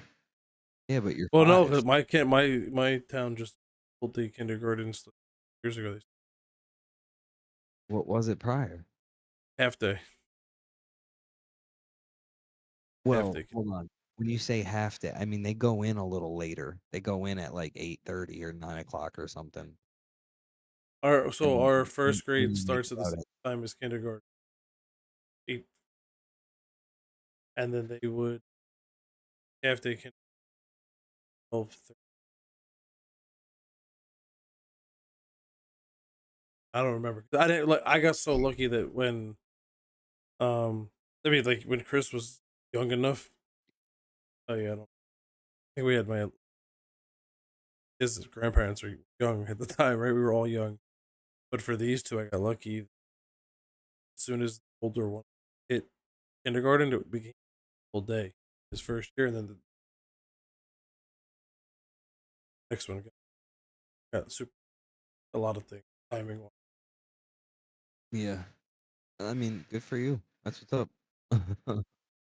Yeah, but you're Well, no, 5. 'cause my can't my town just full day kindergarten years ago. What was it prior? Half day, half Well, day. hold on. When you say half day, I mean they go in a little later. They go in at like 8:30 or 9 o'clock or something. Our And first grade you make starts at the about same it. time as kindergarten, 8, and then they would half day 12:30. I don't remember. I didn't like. I got so lucky that when I mean, like when Chris was young enough. Oh yeah, I don't think we had my his grandparents were young at the time, right? We were all young, but for these two, I got lucky. As soon as the older one hit kindergarten, it became full day his first year, and then the next one got super a lot of things timing. Yeah. I mean, good for you. That's what's up.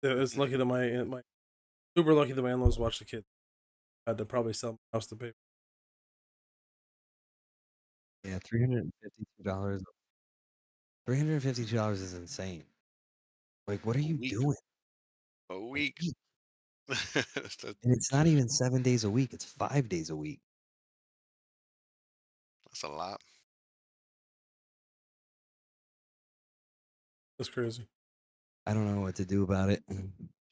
It's lucky that my super lucky that my in-laws watched the kid. I had to probably sell my house to pay. Yeah, $352. $352 is insane. Like, what are A you week. doing? A A week. week? that's, And it's not even 7 days a week, it's 5 days a week. that's a lot. That's crazy. I don't know what to do about it.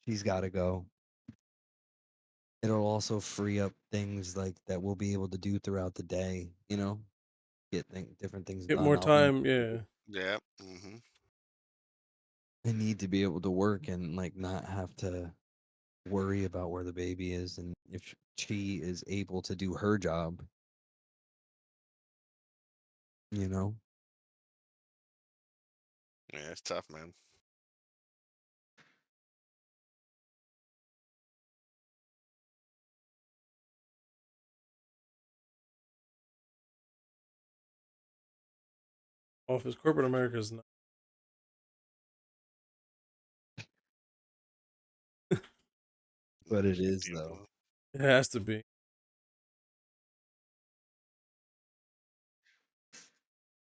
She's got to go. It'll also free up things like that we'll be able to do throughout the day, get different things Get done. more time, yeah. Yeah. Hmm. I need to be able to work and like not have to worry about where the baby is and if she is able to do her job, you know? Yeah, it's tough, man. Office corporate America is not. But it is Deal though. with It has to be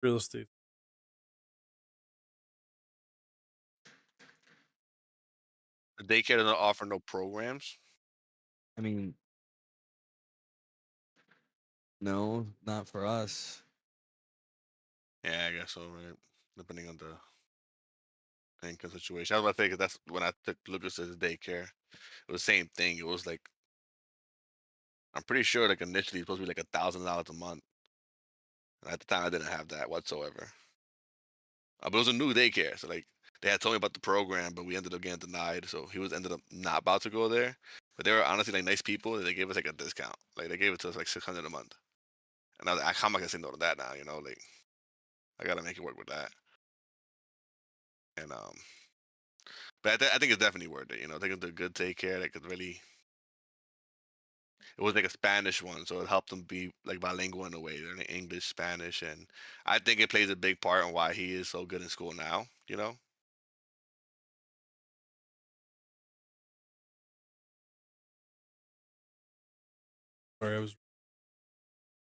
real estate. it. The daycare doesn't offer no programs. I mean, no, not for us. Yeah, I guess so, right? Depending on the income situation. I was about to say 'cause that's when I took Lucas's daycare. It was the same thing. It was like I'm pretty sure like initially it's supposed to be like $1,000 a month. And at the time I didn't have that whatsoever. But it was a new daycare, so like they had told me about the program, but we ended up getting denied. So he was ended up not about to go there. But they were honestly like nice people. They gave us like a discount. Like they gave it to us like 600 a month. And I was like, how am I gonna say no to that now? You know, like I gotta make it work with that. And but I think it's definitely worth it. You know, they could do good daycare. They could really. It was like a Spanish one, so it helped them be like bilingual in a way. They're in English, Spanish, and I think it plays a big part in why he is so good in school now. You know. Sorry, I was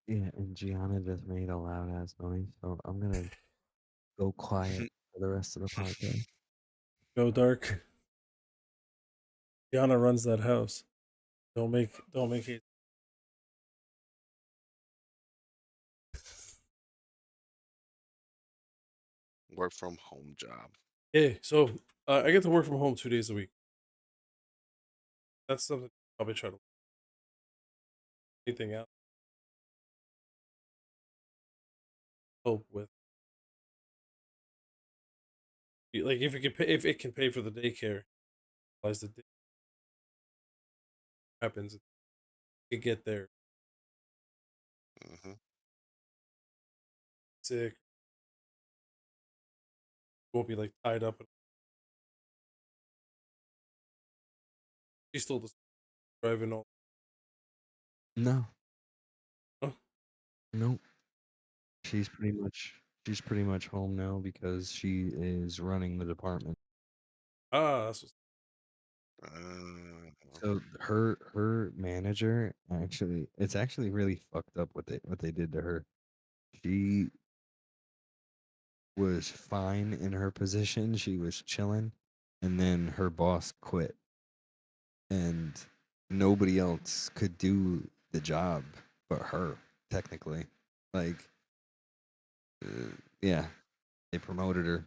Yeah, and Gianna just made a loud ass noise, so I'm gonna go quiet for the rest of the podcast. go dark. Yana runs that house. Don't make it. Work from home job. Yeah, so I get to work from home 2 days a week. That's something I'll probably try to anything out help with. Like if it can pay, if it can pay for the daycare, realize the day happens, it get there Hmm. sick. Won't be like tied up. She's still driving all. No, Oh, nope. She's pretty much home now because she is running the department. that's what's, So her manager actually, it's actually really fucked up what they did to her. She was fine in her position. She was chilling, and then her boss quit, and nobody else could do the job but her. Technically, like, yeah, they promoted her.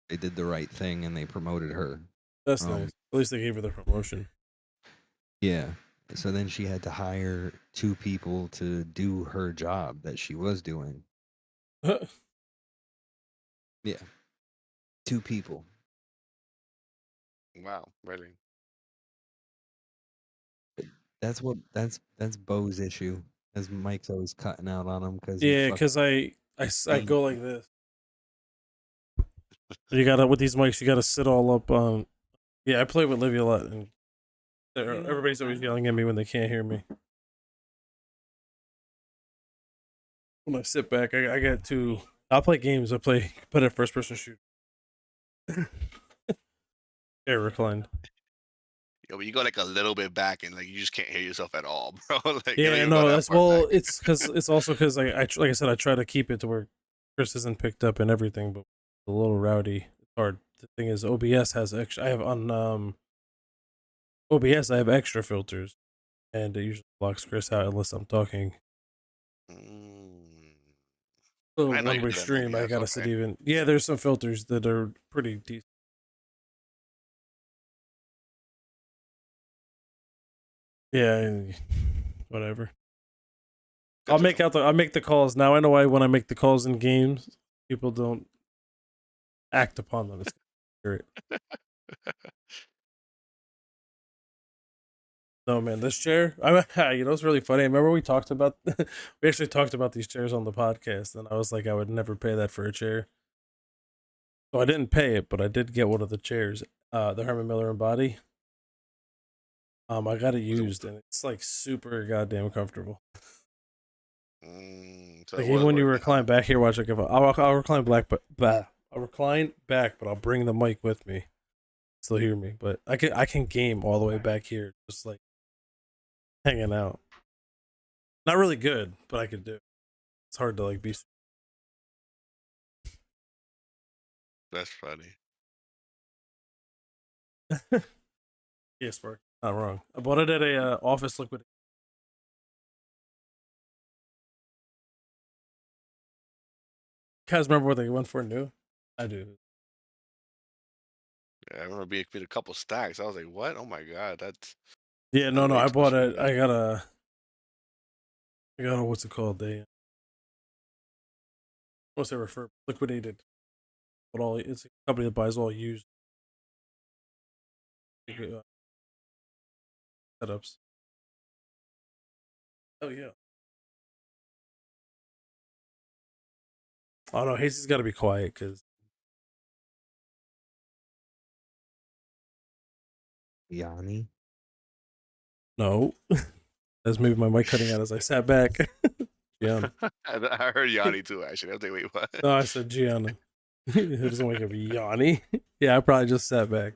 They did the right thing, and they promoted her. that's Um, nice. At least they gave her the promotion. yeah. So then she had to hire two people to do her job that she was doing. Yeah, two people. Wow, really? That's Bo's issue. As Mike's always cutting out on him because he Yeah, fucking because I ain't. go like this. You gotta with these mics, you gotta sit all up on. Yeah, I play with Livy a lot, and everybody's always yelling at me when they can't hear me. When I sit back, I get to. I'll play games. I put a first person shoot. Yeah, reclined. Yo, but you go like a little bit back and like you just can't hear yourself at all, bro. Like you don't Yeah, even go no, that that's far back. well. It's also because like I said, I try to keep it to where Chris isn't picked up and everything, but a little rowdy. It's hard. The thing is, OBS has extra. I have on OBS. I have extra filters, and it usually blocks Chris out unless I'm talking. Mm. So I know one you way do that stream, I OBS. gotta sit Okay. even. Yeah, there's some filters that are pretty decent. Yeah, whatever. Good to know. I'll make the calls now. I know why when I make the calls in games, people don't act upon them. It's accurate. No man, this chair. It's really funny. I remember we talked about we actually talked about these chairs on the podcast, and I was like, I would never pay that for a chair. So I didn't pay it, but I did get one of the chairs, the Herman Miller and Body. I got it used, and it's like super goddamn comfortable. So Like it even was when you worth it, huh? recline back here, watch like if I'll recline black, but I'll recline back, but I'll bring the mic with me. Still hear me, but I can game all the way back here, just like hanging out. Not really good, but I could do it. It's hard to like be. That's funny. Yeah, Spark. Not wrong. I bought it at a office liquid. You guys remember what they went for new? I do. Yeah, I remember being a couple stacks. I was like, what? Oh my god, that's Yeah, no. way I bought expensive for it. that. I got a what's it called? What's it refer liquidated? But all it's a company that buys all used setups. Oh yeah. Oh no, Hazy's got to be quiet because Yanni. no, that's maybe my mic cutting out as I sat back. Gianna. I heard Yanni too. Actually, I was like, wait, what? No, I said Gianna. It doesn't wake up Yanni. Yeah, I probably just sat back.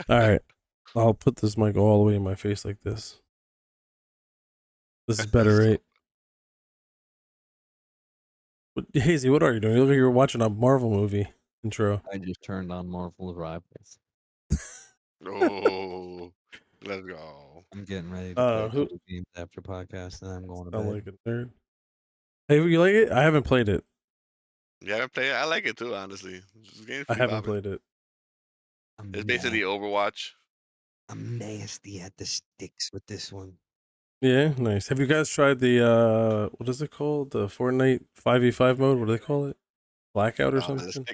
All right, I'll put this mic all the way in my face like this. This is better, So- right? Hazy, what are you doing? You look like you're watching a Marvel movie intro. I just turned on Marvel Rivals. oh, let's go. I'm getting ready to play a Who couple games after podcast, and I'm going to sound bed. like a nerd? Hey, you like it? I haven't played it. Yeah, I play it. I like it too. Honestly, this game's I pretty haven't bopping. played it. I'm It's basically Overwatch. I'm nasty at the sticks with this one. Yeah, nice. Have you guys tried the what is it called? The Fortnite 5v5 mode? What do they call it? Blackout or something?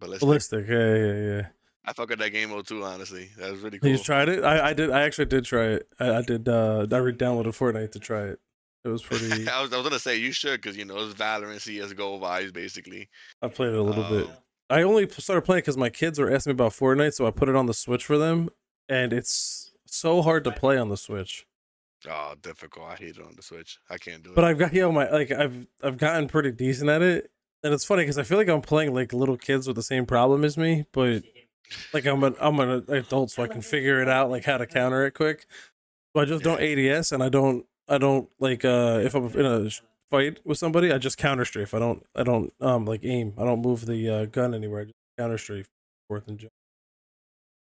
Ballistic. Yeah. I fuck with that game mode too. Honestly, that was really You cool. tried it? I did. I actually did try it. I did. I re-downloaded Fortnite to try it. It was pretty. I was gonna say you should because it's Valorant CS:GO vibes basically. I played it a little bit. I only started playing because my kids were asking me about Fortnite, so I put it on the Switch for them, and it's so hard to play on the Switch. Oh, difficult. I hate it on the Switch. I can't do it. But I've got I've gotten pretty decent at it, and it's funny because I feel like I'm playing like little kids with the same problem as me, but like I'm an adult, so I can figure it out like how to counter it quick. So I just don't ADS, and I don't like if I'm in a fight with somebody, I just counter strafe. I don't like aim. I don't move the gun anywhere. I just counter strafe forth and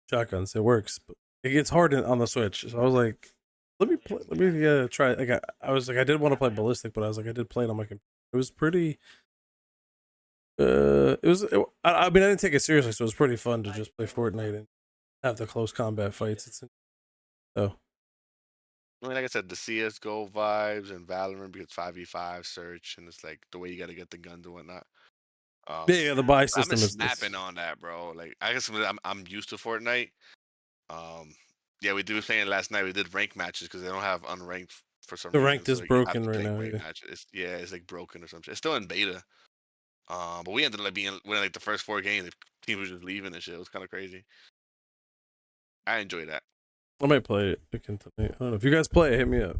shotguns. It works, but it gets hard on the Switch. So I was like, let me try. Like I was like I did want to play Ballistic, but I was like I did play it on my computer. It was pretty. I mean I didn't take it seriously, so it was pretty fun to just play Fortnite and have the close combat fights. I mean, like I said, the CS:GO vibes and Valorant because 5v5 search and it's like the way you got to get the guns and whatnot. Yeah, the buy I've system been is snapping on that, bro. Like I guess I'm used to Fortnite. Yeah, we did playing last night. We did rank matches because they don't have unranked for some the reason. ranked is So you have broken to right play now. rank Yeah. matches. It's like broken or something. It's still in beta. But we ended up winning like the first 4 games. The team was just leaving and shit. It was kind of crazy. I enjoy that. I might play it again tonight. I don't know if you guys play it. Hit me up.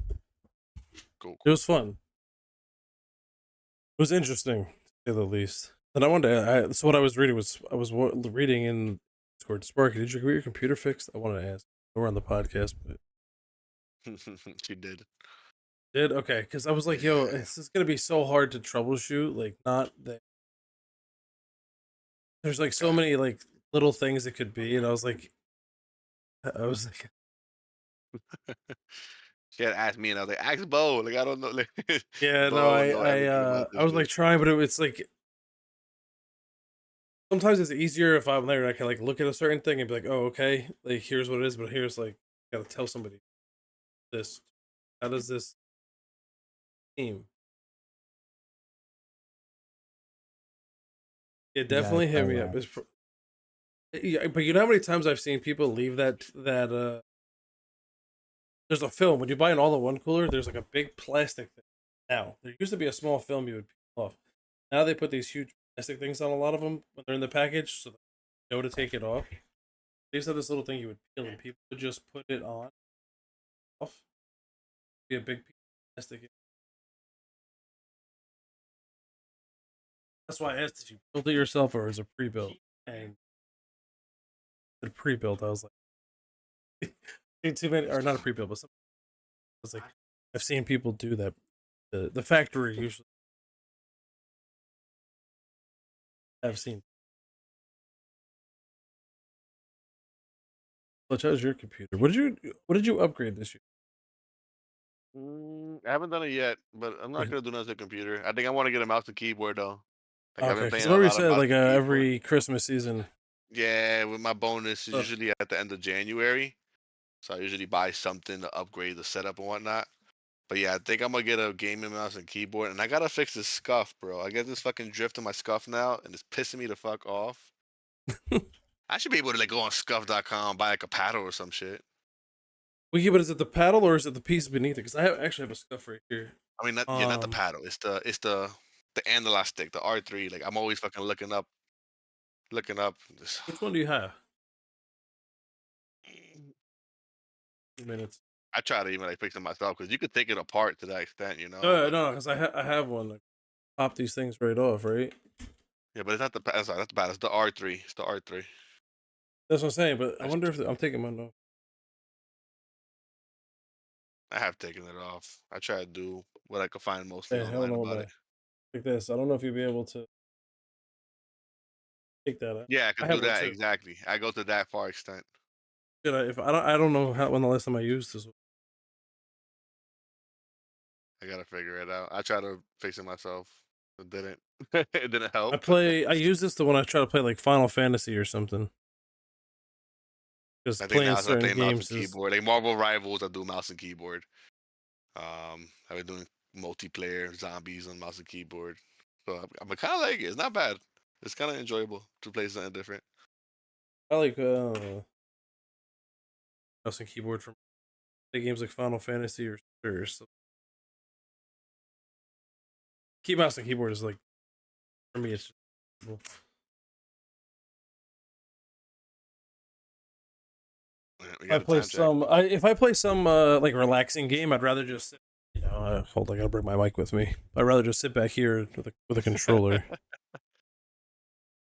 Cool. It was fun. It was interesting, to say the least. And I wanted to. So what I was reading was reading in Discord. Sparky, did you get your computer fixed? I wanted to ask. We're on the podcast, but She did. did okay because I was like, yo, Yeah. this is gonna be so hard to troubleshoot. Like, not that there's like so many like little things it could be, and I was like. She had asked me, and I was like, "Ask Bo." Like I don't know. Like, Yeah, no, Bo know everything about I this was like shit. trying, but it's like sometimes it's easier if I'm there and I can like look at a certain thing and be like, oh, okay, like here's what it is, but here's like gotta tell somebody this. How does this team? It definitely hit me up. Yeah, but you know how many times I've seen people leave that there's a film when you buy an all-in-one cooler. There's like a big plastic thing. Now there used to be a small film you would peel off. Now they put these huge plastic things on a lot of them when they're in the package, so they know to take it off. They used to have this little thing you would peel, and people would just put it on, off. Be a big piece of plastic. That's why I asked if you built it yourself or is it pre-built. And the pre-built, I was like, too many, or not a pre-built, but something. I was like, I've seen people do that. The factory usually. I've seen. Clutch, how's your computer? What did you upgrade this year? I haven't done it yet, but I'm not gonna do nothing to the computer. I think I want to get a mouse and keyboard though. Like I've Okay, been because playing I a remember you lot of said mouse like and keyboard. every Christmas season. Yeah, with my bonus is Stuff. usually at the end of January, so I usually buy something to upgrade the setup and whatnot. But yeah, I think I'm gonna get a gaming mouse and keyboard, and I gotta fix this scuff, bro. I get this fucking drift in my scuff now, and it's pissing me the fuck off. I should be able to like go on scuff.com, buy like a paddle or some shit. Well, yeah, but is it the paddle or is it the piece beneath it? Because I actually have a scuff right here. I mean, not the paddle. It's the analog stick, the R3. Like I'm always fucking looking up. This. Which one do you have? Minutes. I try to even like fix it myself because you could take it apart to that extent, you know. No, But no, because I have one. Like, pop these things right off, right? yeah, but it's not the paddle. Sorry, not the paddle. It's the R3. It's the R3. That's what I'm saying. But I I, wonder if I'm taking mine off. I have taken it off. I try to do what I could find mostly Yeah, I don't online know about what it. like this. I don't know if you'll be able to take that out. Yeah, I I could do have one that too. exactly. I go to that far extent. Should I? If I don't know how when the last time I used this. I gotta figure it out. I tried to fix it myself. It didn't. It didn't help. I use this to when I try to play like Final Fantasy or something. Because I think playing now I start certain playing mouse and games is keyboard. Like Marvel Rivals, I do mouse and keyboard. I've been doing multiplayer zombies on mouse and keyboard. So I'm kind of like it. It's not bad. It's kind of enjoyable to play something different. I like mouse and keyboard from the games like Final Fantasy or something. Key mouse and keyboard is like for me. It's just, We I got a play time check. some. If I play some like relaxing game, I'd rather just hold. I gotta bring my mic with me. I'd rather just sit back here with a controller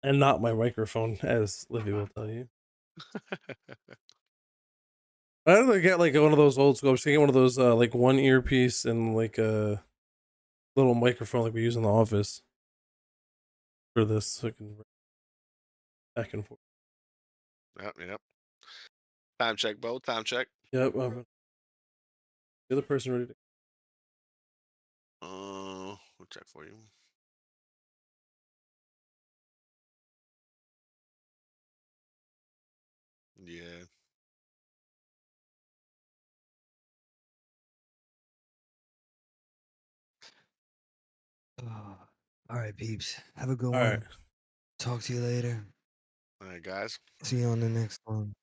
and not my microphone, as Livy will tell you. I don't know, get like one of those old school. I'm just gonna get one of those like one earpiece and like a little microphone like we use in the office for this, so I can back and forth. Yep. Time check, Bo. Time check. Yep. The other person ready to. We'll check for you. Yeah. All right, peeps. Have a good All one. right. Talk to you later. All right, guys. See you on the next one.